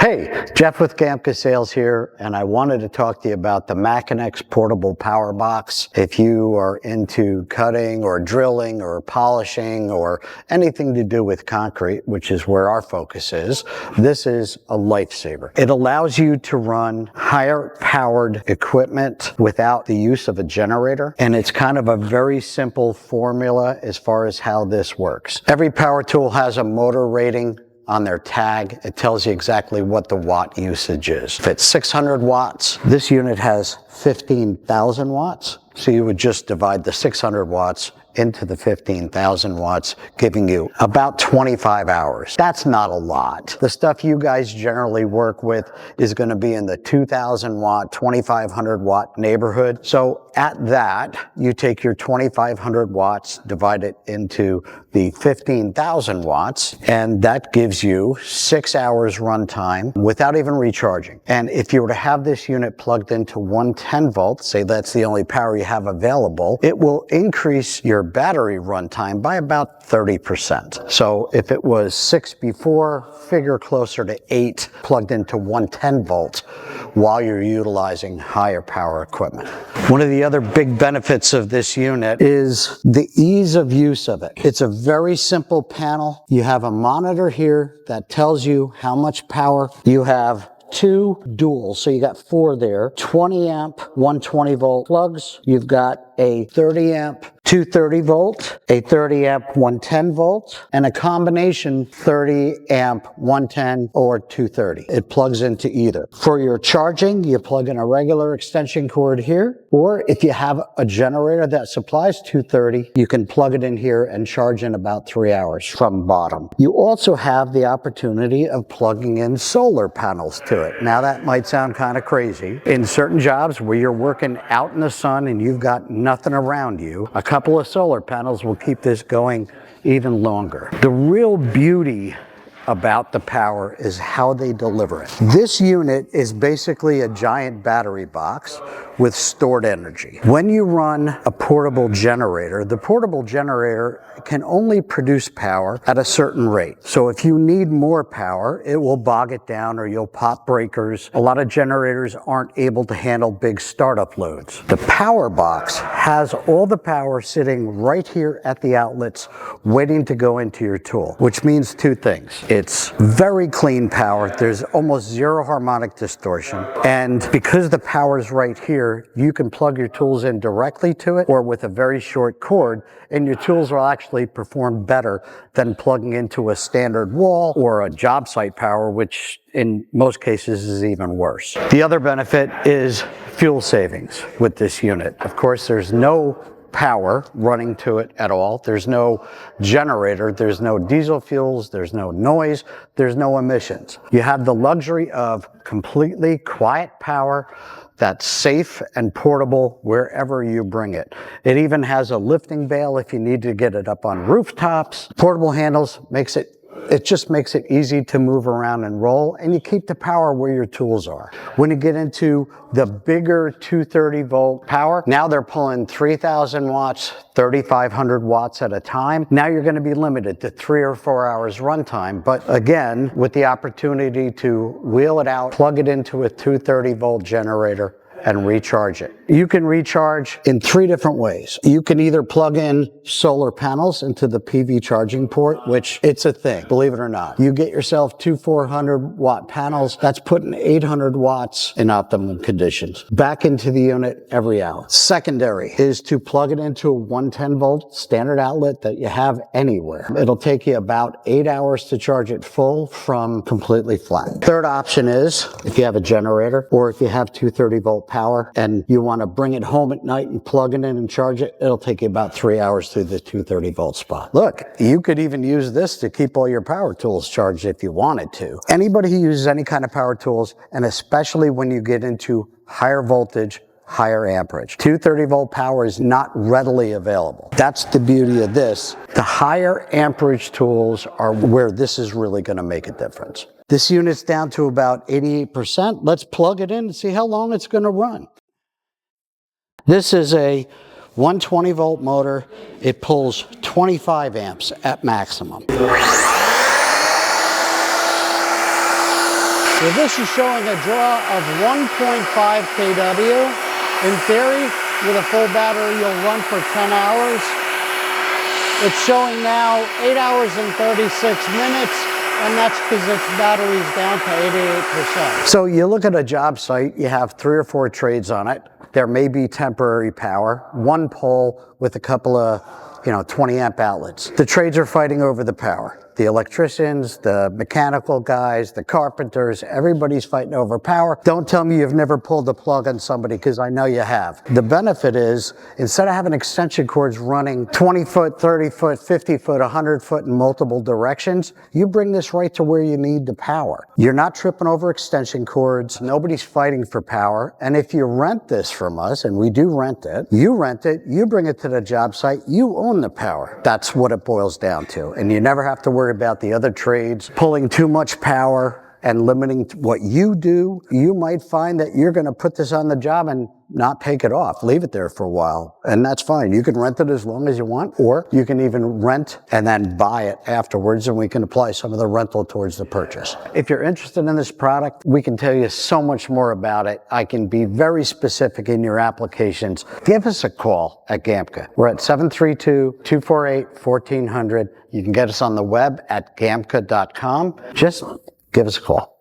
Hey, Jeff with Gamka Sales here, and I wanted to talk to you about the Makinex Portable Power Box. If you are into cutting or drilling or polishing or anything to do with concrete, which is where our focus is, this is a lifesaver. It allows you to run higher powered equipment without the use of a generator, and it's kind of a very simple formula as far as how this works. Every power tool has a motor rating on their tag. It tells you exactly what the watt usage is. If it's 600 watts, this unit has 15,000 watts. So you would just divide the 600 watts into the 15,000 watts, giving you about 25 hours. That's not a lot. The stuff you guys generally work with is going to be in the 2,000 watt, 2,500 watt neighborhood. So at that, you take your 2,500 watts, divide it into the 15,000 watts, and that gives you 6 hours runtime without even recharging. And if you were to have this unit plugged into 110 volts, say that's the only power you have available, it will increase your battery runtime by about 30%. So if it was 6 before, figure closer to 8 plugged into 110 volts while you're utilizing higher power equipment. One of the other big benefits of this unit is the ease of use of it. It's a very simple panel. You have a monitor here that tells you how much power you have. 2 duals, so you got 4 there, 20 amp 120 volt plugs. You've got a 30 amp 230 volt, a 30 amp 110 volt, and a combination 30 amp 110 or 230. It plugs into either. For your charging, you plug in a regular extension cord here, or if you have a generator that supplies 230, you can plug it in here and charge in about 3 hours from bottom. You also have the opportunity of plugging in solar panels to it. Now that might sound kind of crazy. In certain jobs where you're working out in the sun and you've got nothing around you, a couple of solar panels will keep this going even longer. The real beauty about the power is how they deliver it. This unit is basically a giant battery box with stored energy. When you run a portable generator, the portable generator can only produce power at a certain rate. So if you need more power, it will bog it down or you'll pop breakers. A lot of generators aren't able to handle big startup loads. The power box has all the power sitting right here at the outlets waiting to go into your tool, which means 2 things. It's very clean power. There's almost zero harmonic distortion. And because the power is right here, you can plug your tools in directly to it or with a very short cord, and your tools will actually perform better than plugging into a standard wall or a job site power, which in most cases is even worse. The other benefit is fuel savings with this unit. Of course, there's no power running to it at all. There's no generator, there's no diesel fuels, there's no noise, there's no emissions. You have the luxury of completely quiet power that's safe and portable wherever you bring it. It even has a lifting bail if you need to get it up on rooftops. Portable handles it just makes it easy to move around and roll, and you keep the power where your tools are. When you get into the bigger 230 volt power, now they're pulling 3,000 watts, 3,500 watts at a time. Now you're going to be limited to 3 or 4 hours runtime, but again, with the opportunity to wheel it out, plug it into a 230 volt generator, and recharge it. You can recharge in 3 different ways. You can either plug in solar panels into the PV charging port, which it's a thing, believe it or not. You get yourself 2 400 watt panels, that's putting 800 watts in optimum conditions back into the unit every hour. Secondary is to plug it into a 110 volt standard outlet that you have anywhere. It'll take you about 8 hours to charge it full from completely flat. Third option is if you have a generator or if you have 230 volt power and you want to bring it home at night and plug it in and charge it, it'll take you about 3 hours through the 230 volt spot. Look, you could even use this to keep all your power tools charged if you wanted to. Anybody who uses any kind of power tools, and especially when you get into higher voltage, higher amperage, 230 volt power is not readily available. That's the beauty of this. The higher amperage tools are where this is really going to make a difference. This unit's down to about 88%. Let's plug it in and see how long it's going to run. This is a 120 volt motor. It pulls 25 amps at maximum. Well, this is showing a draw of 1.5 kW. In theory, with a full battery, you'll run for 10 hours. It's showing now 8 hours and 36 minutes, and that's because its battery's down to 88%. So you look at a job site, you have 3 or 4 trades on it. There may be temporary power, one pole with a couple of 20 amp outlets. The trades are fighting over the power. The electricians, the mechanical guys, the carpenters, everybody's fighting over power. Don't tell me you've never pulled the plug on somebody, because I know you have. The benefit is, instead of having extension cords running 20 foot, 30 foot, 50 foot, 100 foot in multiple directions, you bring this right to where you need the power. You're not tripping over extension cords. Nobody's fighting for power. And if you rent this from us, and we do rent it, you bring it to the job site, you own the power. That's what it boils down to. And you never have to worry about the other trades pulling too much power and limiting what you do. You might find that you're going to put this on the job and not take it off, leave it there for a while, and that's fine. You can rent it as long as you want, or you can even rent and then buy it afterwards, and we can apply some of the rental towards the purchase. If you're interested in this product, we can tell you so much more about it. I can be very specific in your applications. Give us a call at GAMCA. We're at 732-248-1400. You can get us on the web at gamca.com. Just give us a call.